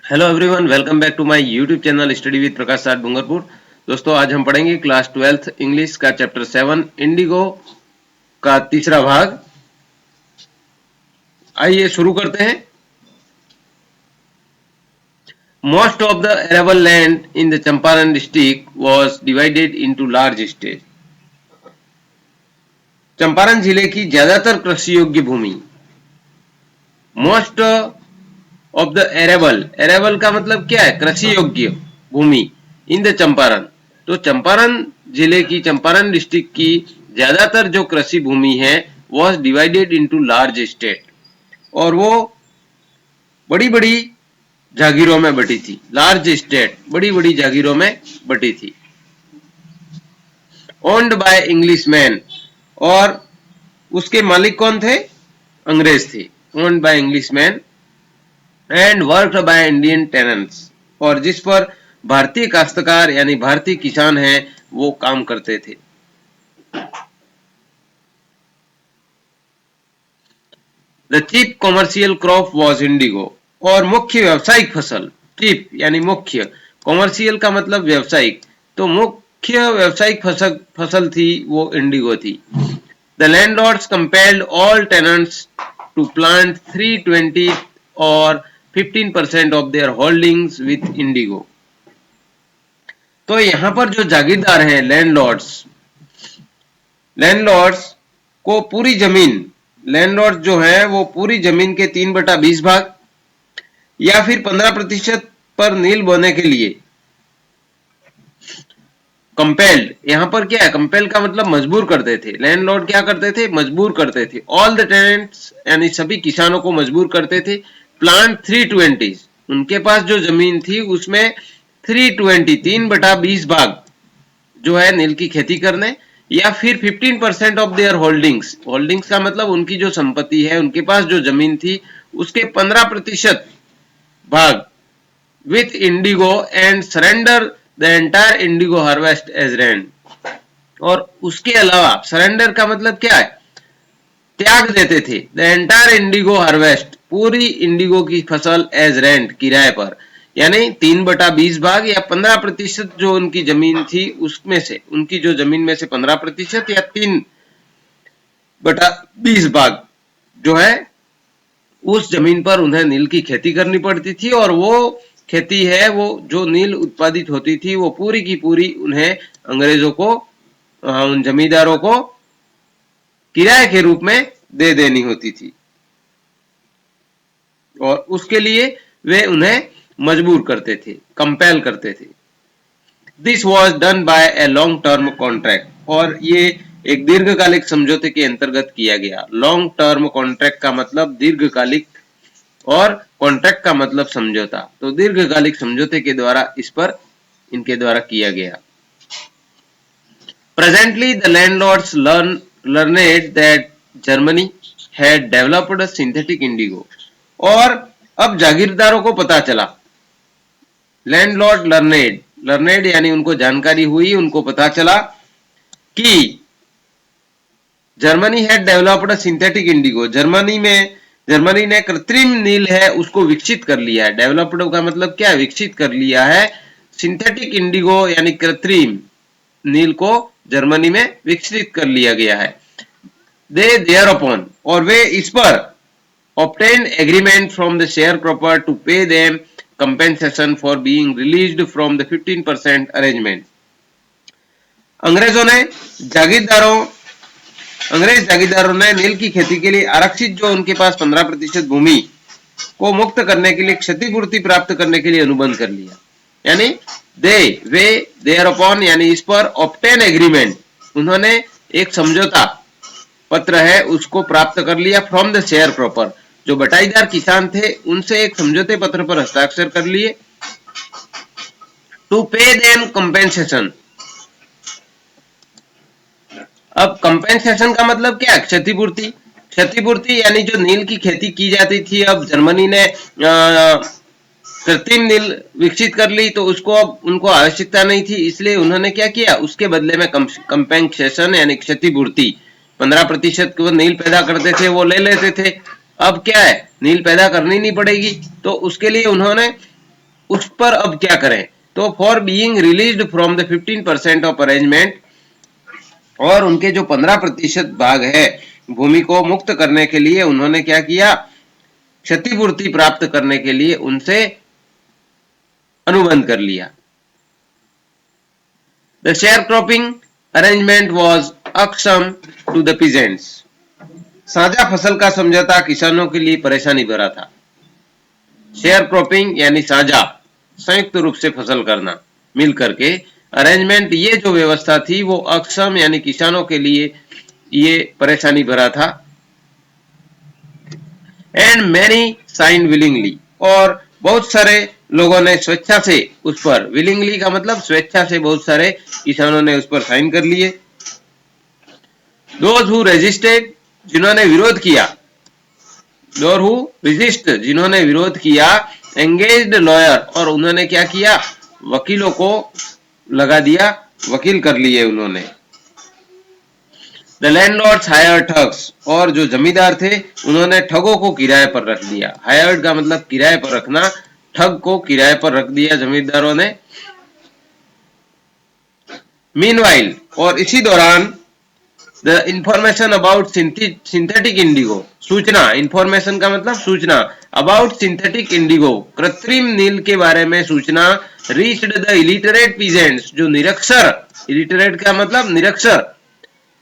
Hello everyone, welcome back to my YouTube channel study with Prakash Sath Dungarpur. दोस्तों, आज हम पढ़ेंगे क्लास 12th इंग्लिश का चैप्टर 7 इंडिगो का तीसरा भाग। आइए शुरू करते हैं। Most of the arable land in the Champaran district was divided into large state. Champaran जिले की ज्यादातर कृषि योग्य भूमि, मोस्ट ऑफ द एरेबल का मतलब क्या है? कृषि योग्य भूमि। इन द चंपारण, तो चंपारण जिले की, चंपारण डिस्ट्रिक्ट की ज्यादातर जो कृषि भूमि है was divided into large state, और वो बड़ी बड़ी जागीरों में बटी थी। लार्ज स्टेट, बड़ी बड़ी जागीरों में बटी थी। ओन्ड बाय इंग्लिश मैन, और उसके मालिक कौन थे? अंग्रेज थे। Owned by English man and worked by Indian tenants, और जिस पर भारतीय काश्तकार यानी भारतीय किसान हैं वो काम करते थे। The chief commercial crop was Indigo, और मुख्य व्यावसायिक फसल, चीफ यानी मुख्य, कॉमर्शियल का मतलब व्यावसायिक, तो मुख्य व्यावसायिक फसल थी वो इंडिगो थी। The landlords compelled all tenants to plant 320 और 15% of their holdings with indigo. तो यहां पर जो जागीरदार हैं, लैंडलॉर्ड्स को पूरी जमीन, लैंडलॉर्ड जो है वो पूरी जमीन के 3/20 भाग या फिर 15% पर नील बोने के लिए कंपेल्ड, यहां पर क्या है? कंपेल का मतलब मजबूर करते थे। लैंडलॉर्ड क्या करते थे? मजबूर करते थे। ऑल द टेनेंट्स यानी सभी किसानों को मजबूर करते थे। प्लांट 320, उनके पास जो जमीन थी उसमें 320 3/20 भाग जो है नील की खेती करने, या फिर 15% ऑफ देयर होल्डिंग्स, होल्डिंग्स का मतलब उनकी जो संपत्ति है, उनके पास जो जमीन थी उसके 15% भाग with indigo and surrender the entire indigo harvest as rent. और उसके अलावा सरेंडर का मतलब क्या है? त्याग देते थे। द एंटायर इंडिगो हार्वेस्ट, पूरी इंडिगो की फसल एज रेंट, किराए पर, यानी 3/20 भाग या 15% जो उनकी जमीन थी उसमें से, उनकी जो जमीन में से 15% या 3/20 भाग जो है उस जमीन पर उन्हें नील की खेती करनी पड़ती थी। और वो खेती है, वो जो नील उत्पादित होती थी वो पूरी की पूरी उन्हें अंग्रेजों को, उन जमींदारों को किराए के रूप में दे देनी होती थी, और उसके लिए वे उन्हें मजबूर करते थे, कंपेल करते थे। This was done by a long term contract, और ये एक दीर्घकालिक समझौते के अंतर्गत किया गया। लॉन्ग टर्म कॉन्ट्रैक्ट का मतलब दीर्घकालिक, और कॉन्ट्रैक्ट का मतलब समझौता, तो दीर्घकालिक समझौते के द्वारा इस पर इनके द्वारा किया गया। Presently the landlords learned that Germany had developed a synthetic indigo, और अब जागीरदारों को पता चला, लैंडलॉर्ड लर्नेड यानी उनको जानकारी हुई, उनको पता चला कि Germany had developed a synthetic Indigo, Germany ने कृत्रिम नील है उसको विकसित कर लिया है। डेवलप्ड का मतलब क्या है? विकसित कर लिया है। सिंथेटिक इंडिगो यानी कृत्रिम नील को जर्मनी में विकसित कर लिया गया है। दे देयर अपॉन, और वे इस पर obtained agreement from the sharecropper to pay them compensation for being released from the 15% arrangement। अंग्रेज जागीरदारों ने नील की खेती के लिए आरक्षित जो उनके पास 15% भूमि को मुक्त करने के लिए, क्षतिपूर्ति प्राप्त करने के लिए अनुबंध कर लिया। यानी वे देयर अपॉन यानी इस पर, ऑब्टेन एग्रीमेंट, उन्होंने एक समझौता पत्र है उसको प्राप्त कर लिया। फ्रॉम द शेयर क्रॉपर, जो बटाईदार किसान थे उनसे एक समझौते पत्र पर हस्ताक्षर कर लिए। टू पे देम कंपेंसेशन, अब कंपेंसेशन का मतलब क्या? क्षतिपूर्ति। क्षतिपूर्ति यानी जो नील की खेती की जाती थी, अब जर्मनी ने कृत्रिम नील विकसित कर ली, तो उसको अब उनको आवश्यकता नहीं थी, इसलिए उन्होंने क्या किया? उसके बदले में कंपेंसेशन यानी क्षतिपूर्ति, 15% को नील पैदा करते थे वो ले लेते थे। अब क्या है? नील पैदा करनी नहीं पड़ेगी, तो उसके लिए उन्होंने उस पर अब क्या करें। तो for being released from the 15% of arrangement, और उनके जो 15% भाग है भूमि को मुक्त करने के लिए उन्होंने क्या किया, क्षतिपूर्ति प्राप्त करने के लिए उनसे अनुबंध कर लिया। The share cropping arrangement was अक्षम टू द पीजेंट्स। साझा फसल का समझौता किसानों के लिए परेशानी भरा था। शेयर क्रॉपिंग यानी साझा, संयुक्त रूप से फसल करना मिल करके, अरेंजमेंट ये जो व्यवस्था थी वो अक्षम यानी किसानों के लिए ये परेशानी भरा था। एंड मैनी साइन विलिंगली, और बहुत सारे लोगों ने स्वेच्छा से उस पर, विलिंगली का मतलब स्वेच्छा से, बहुत सारे किसानों ने उस पर साइन कर लिए। दोज हु रेजिस्टेड, जिन्होंने विरोध किया, दोज हु रेजिस्ट, जिन्होंने विरोध किया, एंगेज्ड लॉयर, और उन्होंने क्या किया, वकीलों को लगा दिया, वकील कर लिए उन्होंने। द लैंडलॉर्ड्स हायर ठग्स, और जो जमींदार थे उन्होंने ठगों को किराए पर रख दिया। हायर्ड का मतलब किराए पर रखना, ठग को किराए पर रख दिया जमींदारों ने। मीनवाइल, और इसी दौरान, the information about synthetic Indigo, सूचना, इंफॉर्मेशन का मतलब सूचना, अबाउट सिंथेटिक इंडिगो, कृत्रिम नील के बारे में सूचना, रीच्ड द इलिटरेट पीजेंट्स, जो निरक्षर, इलिटरेट का मतलब निरक्षर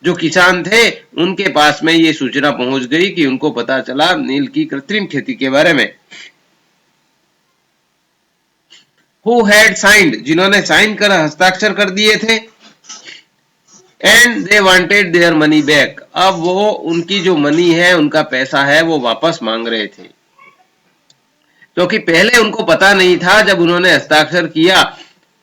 जो किसान थे उनके पास में ये सूचना पहुंच गई कि उनको पता चला नील की कृत्रिम खेती के बारे में। Who had signed, जिन्होंने साइन कर, हस्ताक्षर कर दिए थे। And they wanted their money back, अब वो उनकी जो मनी है, उनका पैसा है, वो वापस मांग रहे थे, क्योंकि पहले उनको पता नहीं था जब उन्होंने हस्ताक्षर किया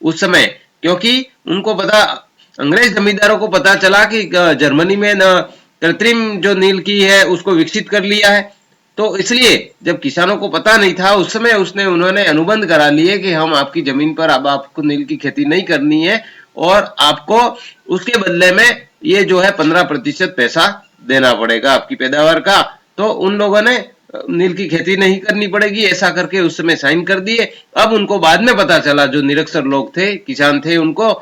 उस समय, क्योंकि उनको पता, अंग्रेज जमींदारों को पता चला कि जर्मनी में न कृत्रिम जो नील की है उसको विकसित कर लिया है, तो इसलिए जब किसानों को पता नहीं था उस समय उन्होंने अनुबंध करा लिए कि हम आपकी जमीन पर अब आपको नील की खेती नहीं करनी है और आपको उसके बदले में ये जो है 15% पैसा देना पड़ेगा आपकी पैदावार का। तो उन लोगों ने नील की खेती नहीं करनी पड़ेगी ऐसा करके उस समय साइन कर दिए। अब उनको बाद में पता चला, जो निरक्षर लोग थे, किसान थे, उनको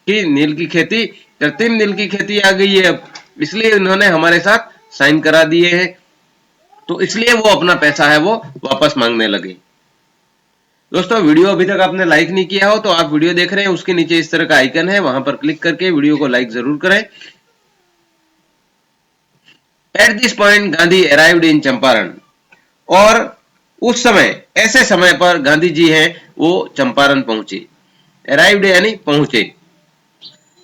कि नील की खेती, कृत्रिम नील की खेती आ गई है, अब इसलिए उन्होंने हमारे साथ साइन करा दिए हैं, तो इसलिए वो अपना पैसा है वो वापस मांगने लगे। दोस्तों, वीडियो अभी तक आपने लाइक नहीं किया हो तो आप वीडियो देख रहे हैं, उसके नीचे इस तरह का आइकन है, वहां पर क्लिक करके वीडियो को लाइक जरूर करें। At this point Gandhi arrived in Champaran, और उस समय, ऐसे समय पर गांधी जी हैं वो चंपारण पहुंचे। अराइव्ड यानी पहुंचे।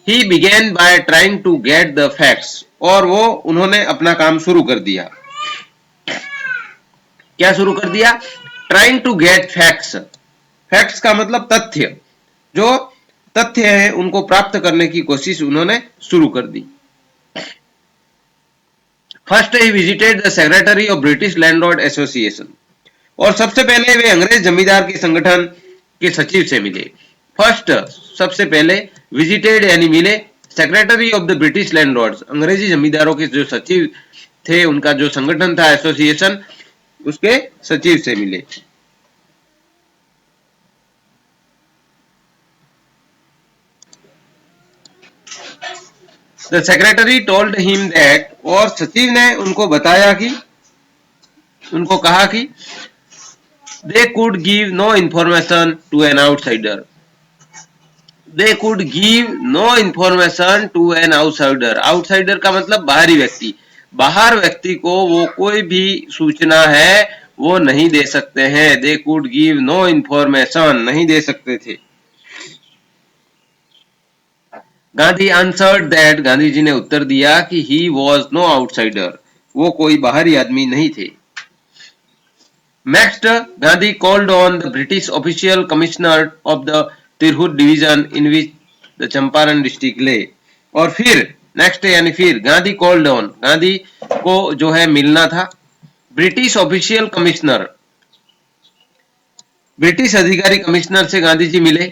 He began by trying to get the facts, और वो उन्होंने अपना काम शुरू कर दिया। क्या शुरू कर दिया? Trying to get facts, facts का मतलब तथ्य, जो तथ्य है उनको प्राप्त करने की कोशिश उन्होंने शुरू कर दी। First he visited the secretary of British landlord association, और सबसे पहले वे अंग्रेज जमींदार के संगठन के सचिव से मिले। फर्स्ट, सबसे पहले, विजिटेड यानी मिले, secretary of the British landlords, अंग्रेजी जमींदारों के जो सचिव थे, उनका जो संगठन था एसोसिएशन, उसके सचिव से मिले। The secretary told him that, और सचिव ने उनको बताया कि, उनको कहा कि they could give no information to an outsider, they could give no information to an outsider, outsider का मतलब बाहरी व्यक्ति, बाहर व्यक्ति को वो कोई भी सूचना है वो नहीं दे सकते हैं। They could give no information, नहीं दे सकते थे। गांधी आंसर्ड दैट, गांधी जी ने उत्तर दिया कि ही वॉज नो आउटसाइडर, वो कोई बाहरी आदमी नहीं थे। Next, Gandhi called on the British official commissioner of the Tirhut division in which the Champaran district ले, और फिर नेक्स्ट यानी फिर गांधी कॉल्ड ऑन, गांधी को जो है मिलना था ब्रिटिश ऑफिशियल कमिश्नर, ब्रिटिश अधिकारी कमिश्नर से गांधी जी मिले,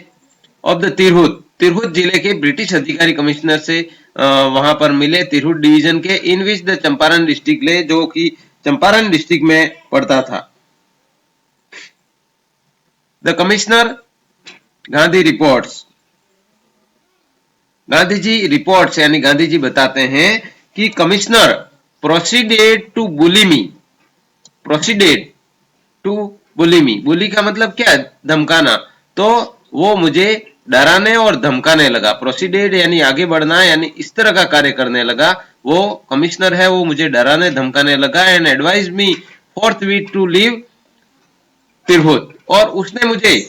ऑफ द तिरहुत, तिरहुत जिले के ब्रिटिश अधिकारी कमिश्नर से वहां पर मिले, तिरहुत डिवीजन के, in which the Champaran district lay, जो कि चंपारण डिस्ट्रिक्ट में पड़ता था। The commissioner Gandhi reports, Gandhi ji reports यानी गांधी जी बताते हैं कि commissioner proceeded to bully me, proceeded to bully me, bully का मतलब क्या है, धमकाना, तो वो मुझे डराने और धमकाने लगा। प्रोसीडेड यानी आगे बढ़ना, यानी इस तरह का कार्य करने लगा। वो कमिश्नर है, वो मुझे डराने धमकाने लगा। And advise me forthwith to leave Tirhut, और उसने मुझे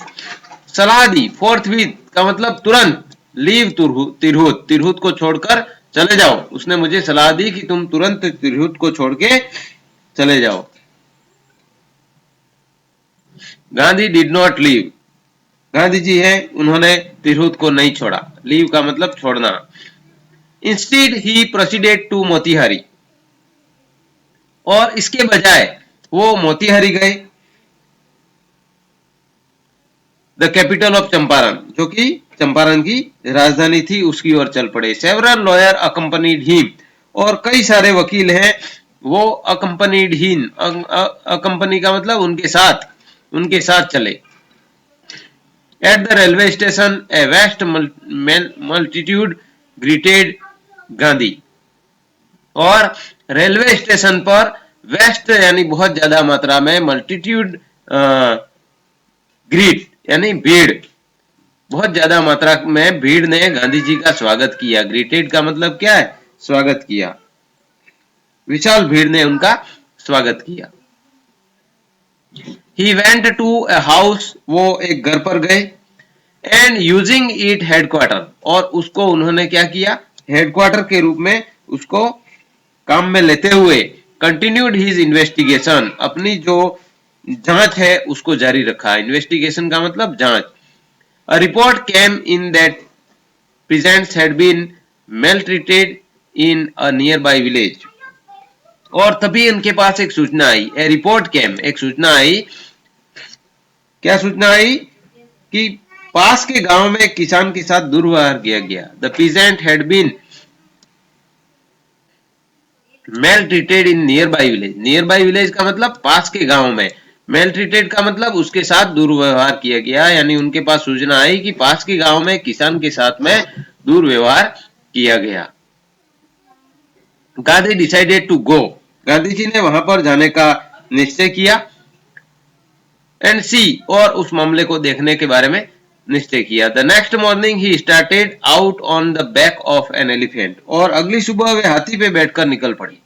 सलाह दी, फोर्थविथ का मतलब तुरंत, लीव तिरहुत, तिरहुत को छोड़कर चले जाओ। उसने मुझे सलाह दी कि तुम तुरंत तिरहुत को छोड़ के चले जाओ। Gandhi did not leave, Gandhi ji है उन्होंने तिरहुत को नहीं छोड़ा, लीव का मतलब छोड़ना। Instead he proceeded to Motihari, और इसके बजाय वो मोतिहारी गए, द कैपिटल ऑफ चंपारण, जो कि चंपारण की राजधानी थी, उसकी ओर चल पड़े। सेवरल लॉयर अकंपनीड हिम, और कई सारे वकील हैं वो अकंपनीड हिम, अकंपनी का मतलब उनके साथ चले। At the railway station a vast multitude greeted Gandhi, और रेलवे स्टेशन पर वेस्ट यानी बहुत ज्यादा मात्रा में, मल्टीट्यूड ग्रीट यानी भीड़, बहुत ज्यादा मात्रा में भीड़ ने गांधी जी का स्वागत किया। ग्रीटेड का मतलब क्या है, स्वागत किया, विशाल भीड़ ने उनका स्वागत किया। He went to a house, वो एक घर पर गए। एंड यूजिंग इट हेडक्वार्टर, और उसको उन्होंने क्या किया, हेडक्वार्टर के रूप में उसको काम में लेते हुए कंटिन्यूड हिज इन्वेस्टिगेशन, अपनी जो जांच है उसको जारी रखा। इन्वेस्टिगेशन का मतलब जांच। A report came in that peasants had been maltreated in a nearby village, और तभी उनके पास एक सूचना आई, ए रिपोर्ट केम, एक सूचना आई। क्या सूचना आई कि पास के गांव में किसान के साथ दुर्व्यवहार किया गया। The peasant had been maltreated in nearby village, nearby village का मतलब पास के गांव में, maltreated का मतलब उसके साथ दुर्व्यवहार किया गया, यानी उनके पास सूचना आई कि पास के गांव में किसान के साथ में दुर्व्यवहार किया गया। Gandhi decided to go, Gandhi ji ने वहां पर जाने का निश्चय किया। एंड सी, और उस मामले को देखने के बारे में निश्चय किया। The next morning he started out on the back of an elephant, और अगली सुबह वे हाथी पे बैठकर निकल पड़ी।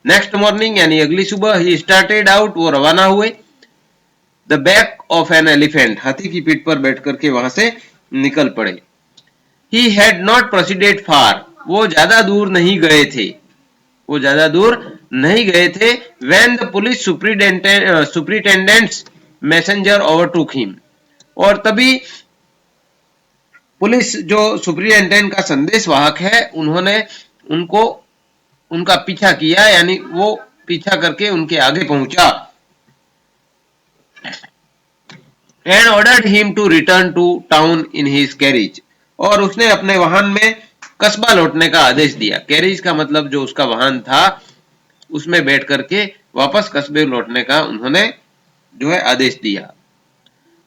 नेक्स्ट मॉर्निंग यानी अगली सुबह, ही स्टार्टेड आउट, वो रवाना हुए, the back of an elephant, हाथी की पीठ पर बैठ करके वहां से निकल पड़े। ही हैड नॉट प्रोसीडेड फार, वो ज्यादा दूर नहीं गए थे, वो ज्यादा दूर नहीं गए थे। When the police superintendent's messenger overtook him, और तभी पुलिस जो सुपरिटेंडेंट का संदेश वाहक है, उन्होंने उनका पीछा किया, यानी वो पीछा करके उनके आगे पहुंचा। And ordered him to return to town in his carriage, और उसने अपने वाहन में कस्बा लौटने का आदेश दिया। कैरिज का मतलब जो उसका वाहन था उसमें बैठ करके वापस कस्बे लौटने का उन्होंने जो है आदेश दिया।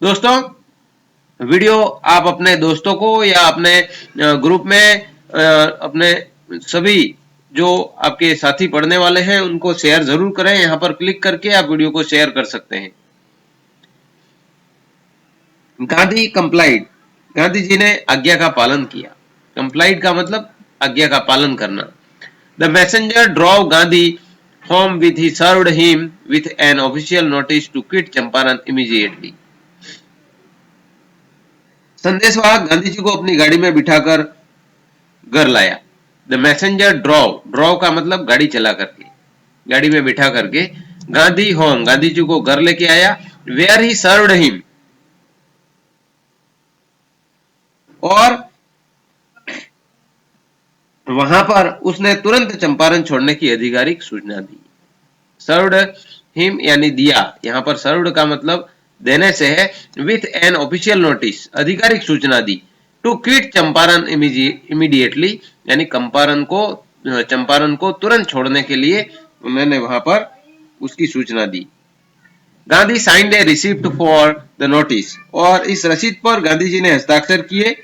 दोस्तों, वीडियो आप अपने दोस्तों को या अपने ग्रुप में अपने सभी जो आपके साथी पढ़ने वाले हैं उनको शेयर जरूर करें। यहां पर क्लिक करके आप वीडियो को शेयर कर सकते हैं। गांधी कंप्लाइड, गांधी जी ने आज्ञा का पालन किया। कंप्लाइड का मतलब आज्ञा का पालन करना। The messenger drove Gandhi home with he served him with an official notice to quit Champaran immediately. संदेशवाहक गांधी जी को अपनी गाड़ी में बिठाकर घर लाया। द मैसेंजर ड्रॉव, ड्रॉव का मतलब गाड़ी चला करके, गाड़ी में बिठा करके गांधी होम, गांधी जी को घर लेके आया। वेयर ही सर्व्ड हिम, और वहां पर उसने तुरंत चंपारण छोड़ने की आधिकारिक सूचना दी। सर्व्ड हिम यानी दिया, यहां पर सर्व्ड का मतलब देने से है। विथ एन ऑफिशियल नोटिस, आधिकारिक सूचना दी। टू क्विट चंपारण इमीडिएटली, यानी चंपारण को तुरंत छोड़ने के लिए उन्होंने वहां पर उसकी सूचना दी। Gandhi signed a receipt for the notice, और इस रसीद पर गांधी जी ने हस्ताक्षर किए।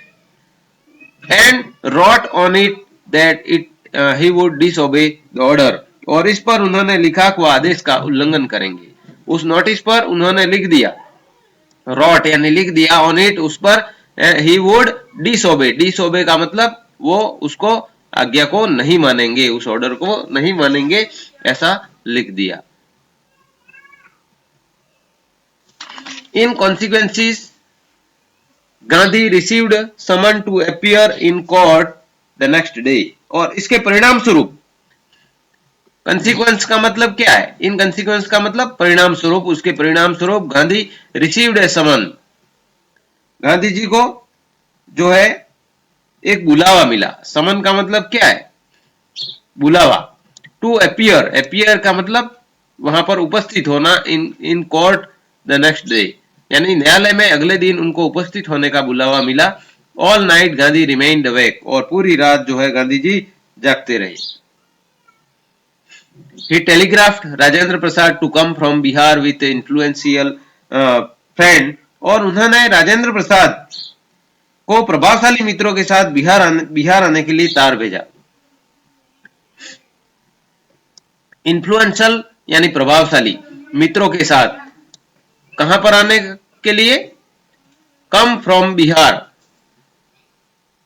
And wrote on it that it he would disobey the order, और इस पर उन्होंने लिखा कि वह आदेश का उल्लंघन करेंगे। उस नोटिस पर उन्होंने लिख दिया, रॉट यानी लिख दिया, ऑन इट उस पर, ही वुड डिसओबे, डिसओबे का मतलब वो उसको आज्ञा को नहीं मानेंगे, उस ऑर्डर को नहीं मानेंगे, ऐसा लिख दिया। In consequences Gandhi received summon to appear in court the next day, और इसके परिणाम स्वरूप, कंसिक्वेंस का मतलब क्या है, इन कंसिक्वेंस का मतलब परिणाम स्वरूप, उसके परिणाम स्वरूप गांधी रिसीव्ड ए समन, गांधी जी को जो है एक बुलावा मिला। समन का मतलब क्या है, बुलावा। टू अपीयर, अपीयर का मतलब वहां पर उपस्थित होना, इन कोर्ट द नेक्स्ट डे, यानी न्यायालय में अगले दिन उनको उपस्थित होने का बुलावा मिला। All night Gandhi remained awake, और पूरी रात जो है गांधी जी जागते रहे। He telegraphed Rajendra Prasad to come from Bihar with influential friend, और उन्होंने राजेंद्र प्रसाद को प्रभावशाली मित्रों के साथ बिहार आने के लिए तार भेजा। इन्फ्लुएंशियल यानी प्रभावशाली, मित्रों के साथ कहां पर आने के लिए, कम फ्रॉम बिहार,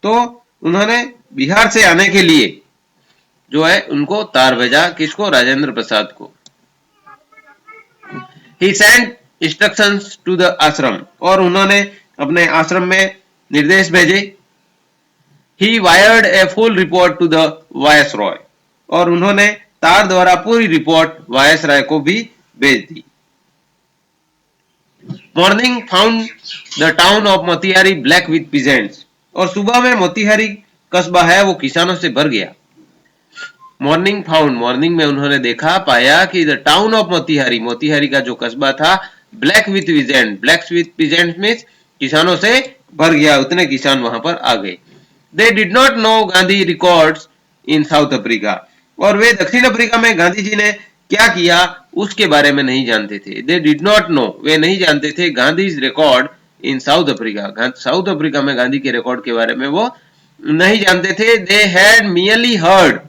तो उन्होंने बिहार से आने के लिए जो है उनको तार भेजा। किसको, राजेंद्र प्रसाद को। He sent instructions to the ashram, और उन्होंने अपने आश्रम में निर्देश भेजे। He wired a full report to the viceroy, और उन्होंने तार द्वारा पूरी रिपोर्ट वायसराय को भी भेज दी। Morning found the town of Motihari black with peasants, और सुबह में मोतिहारी कस्बा है वो किसानों से भर गया। मॉर्निंग फाउंड, मॉर्निंग में उन्होंने देखा, पाया कि the town of Motihari, Motihari का जो कस्बा था, black with peasant, black with peasant means किसानों से भर गया, उतने किसान वहां पर आ गए। They did not know Gandhi records in south Africa, और वे दक्षिण अफ्रीका में गांधी जी ने क्या किया उसके बारे में नहीं जानते थे। दे डिड नॉट नो, वे नहीं जानते थे, Gandhi record in south Africa, south Africa में गांधी के रिकॉर्ड के बारे में वो नहीं जानते थे। दे हैड मियरली हर्ड,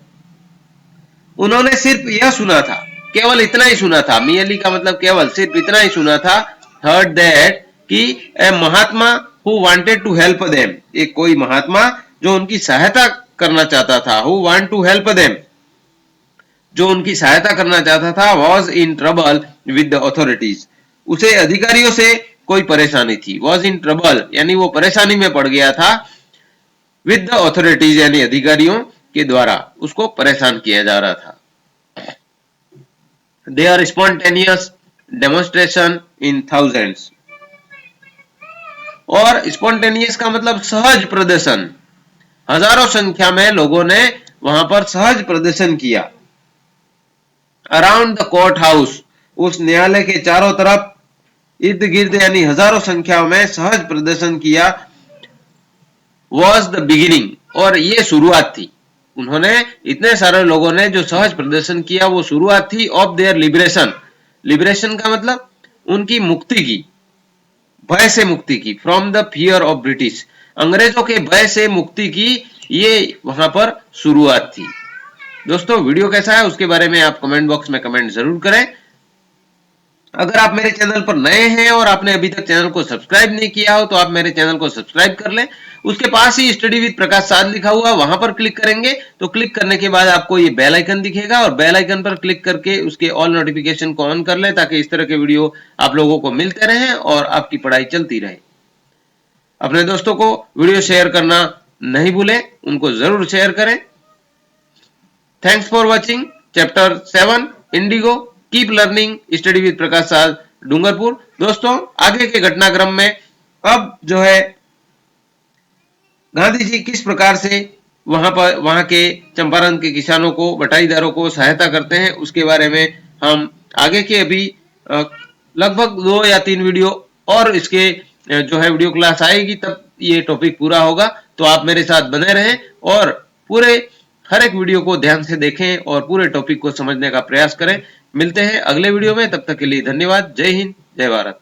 उन्होंने सिर्फ यह सुना था, केवल इतना ही सुना था, मियरली का मतलब केवल, सिर्फ इतना ही सुना था। हर्ड दैट कि a mahatma who wanted to help them, एक कोई महात्मा जो उनकी सहायता करना चाहता था, who want to help them, जो उनकी सहायता करना चाहता था, was in trouble with the authorities, उसे अधिकारियों से कोई परेशानी थी। वॉज इन ट्रबल यानी वो परेशानी में पड़ गया था, विद द अथॉरिटीज यानी अधिकारियों के द्वारा उसको परेशान किया जा रहा था। There spontaneous demonstration in thousands, और स्पॉन्टेनियस का मतलब सहज प्रदर्शन, हजारों संख्या में लोगों ने वहां पर सहज प्रदर्शन किया। अराउंड द कोर्ट हाउस, उस न्यायालय के चारों तरफ, इर्द गिर्द यानी हजारों संख्या में सहज प्रदर्शन किया। वॉज द बिगिनिंग, और ये शुरुआत थी, उन्होंने इतने सारे लोगों ने जो सहज प्रदर्शन किया वो शुरुआत थी ऑफ देयर लिबरेशन। लिबरेशन का मतलब उनकी मुक्ति की, भय से मुक्ति की, from the fear of British, अंग्रेजों के भय से मुक्ति की ये वहां पर शुरुआत थी। दोस्तों वीडियो कैसा है उसके बारे में आप कमेंट बॉक्स में कमेंट जरूर करें। अगर आप मेरे चैनल पर नए हैं और आपने अभी तक चैनल को सब्सक्राइब नहीं किया हो तो आप मेरे चैनल को सब्सक्राइब कर लें। उसके पास ही स्टडी विद प्रकाश साध लिखा हुआ, वहां पर क्लिक करेंगे तो क्लिक करने के बाद आपको ये बेल आइकन दिखेगा और बेल आइकन पर क्लिक करके उसके ऑल नोटिफिकेशन को ऑन कर लें ताकि इस तरह के वीडियो आप लोगों को मिलते रहें और आपकी पढ़ाई चलती रहे। अपने दोस्तों को वीडियो शेयर करना नहीं भूलें, उनको जरूर शेयर करें। Thanks for watching chapter 7 Indigo, keep learning, study with Prakash Sadh, Dungarpur. दोस्तों आगे के घटनाक्रम में अब जो है गांधी जी किस प्रकार से वहां के चंपारण के किसानों को, बटाईदारों को सहायता करते हैं उसके बारे में हम आगे के अभी लगभग 2 या 3 वीडियो और इसके जो है वीडियो क्लास आएगी तब ये टॉपिक पूरा होगा। तो आप मेरे साथ बने रहें और पूरे हर एक वीडियो को ध्यान से देखें और पूरे टॉपिक को समझने का प्रयास करें मिलते हैं अगले वीडियो में, तब तक के लिए धन्यवाद। जय हिंद, जय भारत।